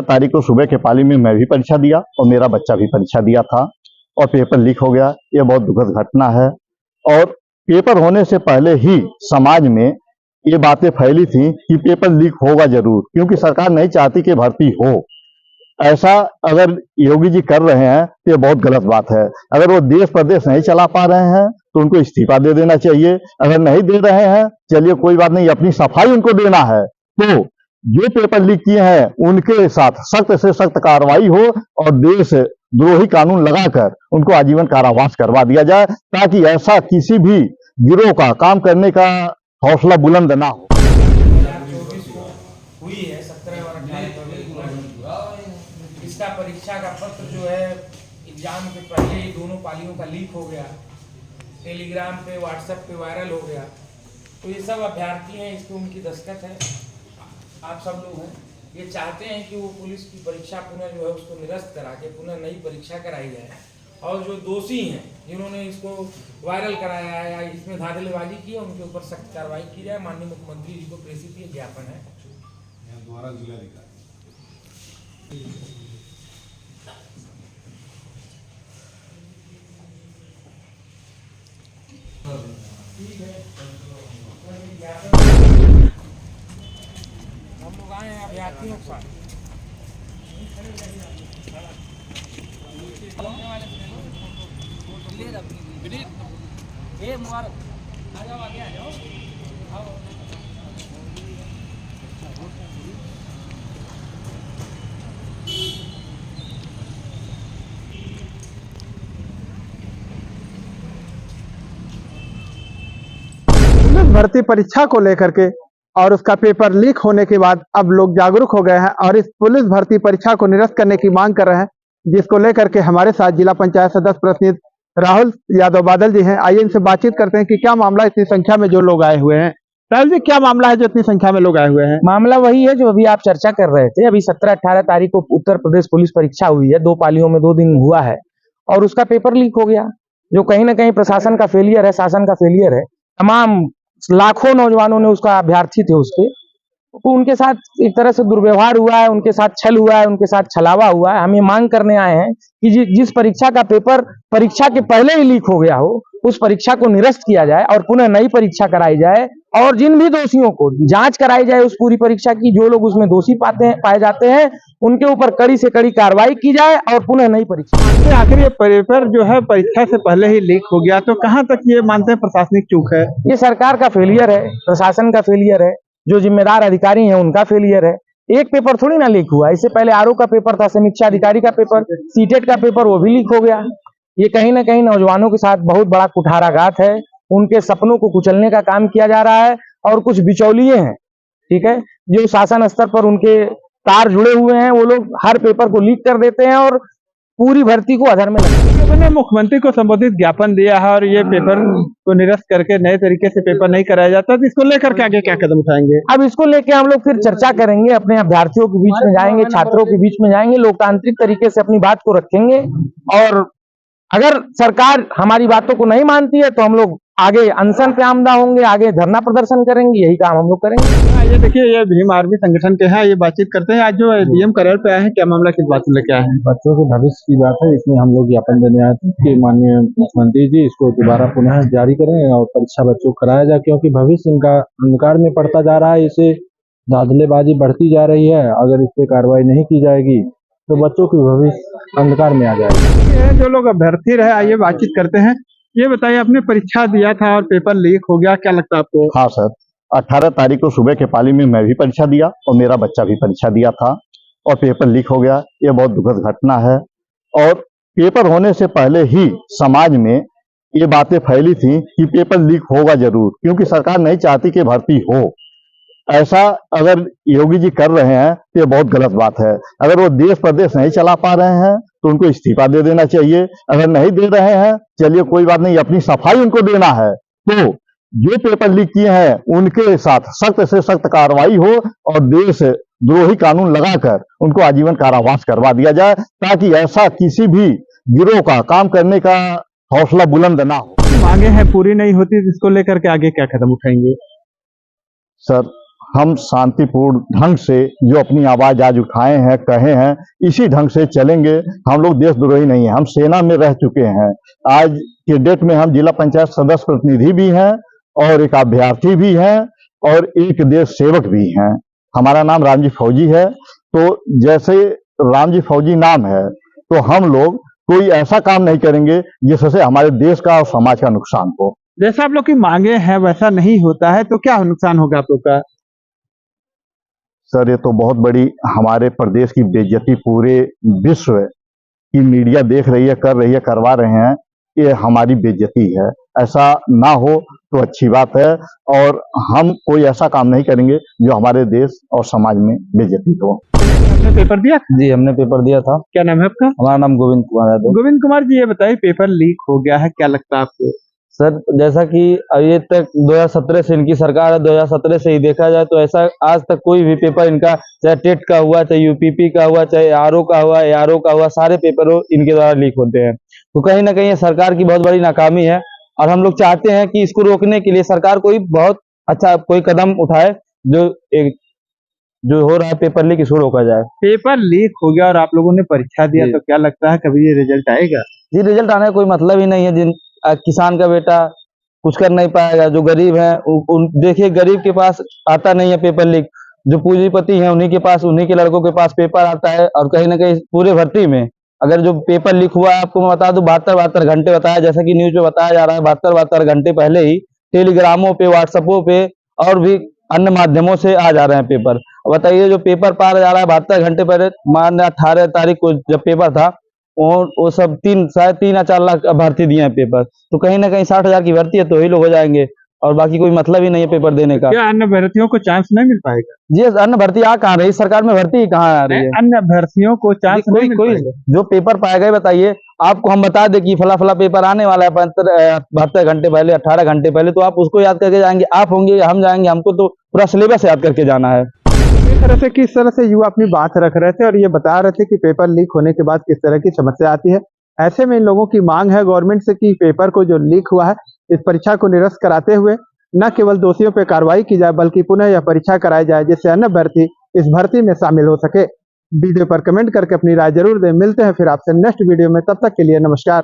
तारीख को सुबह के पाली में मैं भी परीक्षा दिया और मेरा बच्चा भी परीक्षा दिया था और पेपर लीक हो गया। ये बहुत दुखद घटना है और पेपर होने से पहले ही समाज में ये बातें फैली थी कि पेपर लीक होगा जरूर, क्योंकि सरकार नहीं चाहती कि भर्ती हो। ऐसा अगर योगी जी कर रहे हैं तो ये बहुत गलत बात है। अगर वो देश प्रदेश नहीं चला पा रहे हैं तो उनको इस्तीफा दे देना चाहिए। अगर नहीं दे रहे हैं चलिए कोई बात नहीं, अपनी सफाई उनको देना है। तो जो पेपर लीक किए हैं उनके साथ सख्त से सख्त कार्रवाई हो और देश द्रोही कानून लगाकर उनको आजीवन कारावास करवा दिया जाए, ताकि ऐसा किसी भी गिरोह का काम करने का हौसला बुलंद ना हो। 2024 को हुई है 17 और 18 इसका परीक्षा का पत्र जो है एग्जाम के पहले ही दोनों पालियों का लीक हो गया, टेलीग्राम पे व्हाट्सएप पे वायरल हो गया। तो ये सब अभ्यर्थी हैं, इस पर उनकी दस्तखत है, आप सब लोग हैं। ये चाहते हैं कि वो पुलिस की परीक्षा पुनः जो है उसको निरस्त करा के पुनः नई परीक्षा कराई जाए, और जो दोषी हैं जिन्होंने इसको वायरल कराया है या इसमें धांधलीबाजी की है उनके ऊपर सख्त कार्रवाई की जाए। माननीय मुख्यमंत्री जी को प्रेषित ये ज्ञापन है। द्वारा जिलाधिकारी ठीक है, हम लोग आए हैं अभ्यर्थियों के साथ। मुबारक आ जाओ, आगे आ जाओ, आओ। पुलिस भर्ती परीक्षा को लेकर के और उसका पेपर लीक होने के बाद अब लोग जागरूक हो गए हैं और इस पुलिस भर्ती परीक्षा को निरस्त करने की मांग कर रहे हैं, जिसको लेकर के हमारे साथ जिला पंचायत सदस्य प्रतिनिधि राहुल यादव बादल जी हैं। आइए इनसे बातचीत करते हैं कि क्या मामला इतनी संख्या में जो लोग आए हुए हैं। राहुल जी, क्या मामला है जो इतनी संख्या में लोग आए हुए हैं? मामला वही है जो अभी आप चर्चा कर रहे थे। अभी 17-18 तारीख को उत्तर प्रदेश पुलिस परीक्षा हुई है, 2 पालियों में 2 दिन हुआ है और उसका पेपर लीक हो गया, जो कहीं ना कहीं प्रशासन का फेलियर है, शासन का फेलियर है। तमाम लाखों नौजवानों ने उसका अभ्यर्थी थे उसके, तो उनके साथ एक तरह से दुर्व्यवहार हुआ है, उनके साथ छल हुआ है, उनके साथ छलावा हुआ है। हम ये मांग करने आए हैं कि जिस परीक्षा का पेपर परीक्षा के पहले ही लीक हो गया हो, उस परीक्षा को निरस्त किया जाए और पुनः नई परीक्षा कराई जाए, और जिन भी दोषियों को जांच कराई जाए उस पूरी परीक्षा की। जो लोग उसमें दोषी पाए जाते हैं उनके ऊपर कड़ी से कड़ी कार्रवाई की जाए और पुनः नई परीक्षा। आखिर ये पेपर जो है परीक्षा से पहले ही लीक हो गया, तो कहाँ तक ये मानते हैं प्रशासनिक चूक है? ये सरकार का फेलियर है, प्रशासन का फेलियर है, जो जिम्मेदार अधिकारी हैं उनका फेलियर है। एक पेपर थोड़ी ना लीक हुआ, इससे पहले आरओ का पेपर था, समीक्षा अधिकारी का पेपर, सीटेट का पेपर, वो भी लीक हो गया। ये कहीं ना कहीं नौजवानों के साथ बहुत बड़ा कुठाराघात है, उनके सपनों को कुचलने का काम किया जा रहा है। और कुछ बिचौलिए हैं, ठीक है, जो शासन स्तर पर उनके तार जुड़े हुए हैं, वो लोग हर पेपर को लीक कर देते हैं और पूरी भर्ती को अधर में उन्होंने मुख्यमंत्री को संबोधित ज्ञापन दिया है और ये पेपर को निरस्त करके नए तरीके से पेपर नहीं कराया जाता, तो इसको लेकर के आगे क्या कदम उठाएंगे? अब इसको लेके हम लोग फिर चर्चा करेंगे, अपने अभ्यर्थियों के बीच में जाएंगे, छात्रों के बीच में जाएंगे, लोकतांत्रिक तरीके से अपनी बात को रखेंगे। और अगर सरकार हमारी बातों को नहीं मानती है तो हम लोग आगे अनशन पे आमदा होंगे, आगे धरना प्रदर्शन करेंगे, यही काम हम लोग करेंगे। ये देखिए, ये भीम आर्मी संगठन के हैं, ये बातचीत करते हैं। आज जो डीएम कार्यालय पे आए हैं, क्या मामला, किस बात को लेकर आए हैं? बच्चों के भविष्य की बात है, इसमें हम लोग ज्ञापन देने आए थे कि माननीय मुख्यमंत्री जी इसको दोबारा पुनः जारी करें और परीक्षा बच्चों को कराया जाए, क्योंकि भविष्य इनका अंधकार में पड़ता जा रहा है। इसे धांधलेबाजी बढ़ती जा रही है, अगर इस पे कार्रवाई नहीं की जाएगी तो बच्चों की भविष्य अंधकार में आ जाएगा। जो लोग अभ्यर्थी रहे, आइए बातचीत करते हैं। ये बताइए, आपने परीक्षा दिया था और पेपर लीक हो गया, क्या लगता है आपको? हाँ सर, 18 तारीख को सुबह के पाली में मैं भी परीक्षा दिया और मेरा बच्चा भी परीक्षा दिया था और पेपर लीक हो गया। ये बहुत दुखद घटना है और पेपर होने से पहले ही समाज में ये बातें फैली थी कि पेपर लीक होगा जरूर, क्योंकि सरकार नहीं चाहती कि भर्ती हो। ऐसा अगर योगी जी कर रहे हैं तो ये बहुत गलत बात है। अगर वो देश प्रदेश नहीं चला पा रहे हैं तो उनको इस्तीफा दे देना चाहिए। अगर नहीं दे रहे हैं चलिए कोई बात नहीं, अपनी सफाई उनको देना है। तो जो पेपर लीक किए हैं उनके साथ सख्त से सख्त कार्रवाई हो और देश द्रोही कानून लगाकर उनको आजीवन कारावास करवा दिया जाए, ताकि ऐसा किसी भी गिरोह का काम करने का हौसला बुलंद ना हो। मांगे हैं पूरी नहीं होती, इसको लेकर के आगे क्या कदम उठाएंगे? सर, हम शांतिपूर्ण ढंग से जो अपनी आवाज आज उठाए हैं, कहे हैं, इसी ढंग से चलेंगे। हम लोग देशद्रोही नहीं है, हम सेना में रह चुके हैं। आज के डेट में हम जिला पंचायत सदस्य प्रतिनिधि भी हैं और एक अभ्यर्थी भी हैं और एक देश सेवक भी हैं। हमारा नाम रामजी फौजी है। तो जैसे रामजी फौजी नाम है, तो हम लोग कोई ऐसा काम नहीं करेंगे जिससे हमारे देश का और समाज का नुकसान हो। जैसा आप लोग की मांगे हैं वैसा नहीं होता है तो क्या नुकसान होगा आप लोग का? सर, ये तो बहुत बड़ी हमारे प्रदेश की बेइज्जती पूरे विश्व की मीडिया देख रही है, कर रही है, करवा रहे हैं। ये हमारी बेइज्जती है। ऐसा ना हो तो अच्छी बात है और हम कोई ऐसा काम नहीं करेंगे जो हमारे देश और समाज में बेइज्जती हो। आपने पेपर दिया? जी, हमने पेपर दिया था। क्या नाम है आपका? हमारा नाम गोविंद कुमार यादव। गोविंद कुमार जी, ये बताइए पेपर लीक हो गया है, क्या लगता है आपको? सर, जैसा कि ये तक 2017 से इनकी सरकार है, 2017 से ही देखा जाए तो ऐसा आज तक कोई भी पेपर इनका, चाहे टेट का हुआ, चाहे यूपीपी का हुआ, चाहे आरओ का हुआ, एआरओ का हुआ, सारे पेपर इनके द्वारा लीक होते हैं। तो कहीं ना कहीं ये सरकार की बहुत बड़ी नाकामी है और हम लोग चाहते हैं कि इसको रोकने के लिए सरकार कोई बहुत अच्छा कोई कदम उठाए, जो हो रहा है पेपर लीक, इसको रोका जाए। पेपर लीक हो गया और आप लोगों ने परीक्षा दिया, जी। तो क्या लगता है कभी ये रिजल्ट आएगा? जी, रिजल्ट आने का कोई मतलब ही नहीं है। किसान का बेटा कुछ कर नहीं पाएगा। जो गरीब है देखिए, गरीब के पास आता नहीं है पेपर लीक। जो पूंजीपति है उन्हीं के पास, उन्हीं के लड़कों के पास पेपर आता है। और कहीं ना कहीं पूरे भर्ती में अगर जो पेपर लीक हुआ है, आपको मैं बता दूं, 72 घंटे बताया, जैसा कि न्यूज में बताया जा रहा है, 72 घंटे पहले ही टेलीग्रामों पे, व्हाट्सएपों पे और भी अन्य माध्यमों से आ जा रहे हैं पेपर। बताइए, जो पेपर पार जा रहा है 72 घंटे पहले, मान 18 तारीख को जब पेपर था, वो सब शायद 3 या 4 लाख भर्ती दिए हैं पेपर। तो कहीं ना कहीं 60,000 की भर्ती है तो ही लोग हो जाएंगे और बाकी कोई मतलब ही नहीं है पेपर देने का। क्या अन्य अभ्यर्थियों को चांस नहीं मिल पाएगा? जी, अन्य भर्ती आ कहाँ रही, सरकार में भर्ती ही कहाँ आ रही है? अन्य अभ्यर्थियों को चांस नहीं कोई मिल कोई पाएगा? जो पेपर पाएगा, बताइए आपको हम बता दें कि फला फला पेपर आने वाला है 72 घंटे पहले, 18 घंटे पहले, तो आप उसको याद करके जाएंगे? आप होंगे, हम जाएंगे? हमको तो पूरा सिलेबस याद करके जाना है। इस तरह से किस तरह से युवा अपनी बात रख रहे थे और ये बता रहे थे कि पेपर लीक होने के बाद किस तरह की समस्या आती है। ऐसे में इन लोगों की मांग है गवर्नमेंट से कि पेपर को जो लीक हुआ है, इस परीक्षा को निरस्त कराते हुए न केवल दोषियों पर कार्रवाई की जाए बल्कि पुनः यह परीक्षा कराई जाए जिससे अन्य अभ्यर्थी इस भर्ती में शामिल हो सके। वीडियो पर कमेंट करके अपनी राय जरूर दें। मिलते हैं फिर आपसे नेक्स्ट वीडियो में, तब तक के लिए नमस्कार।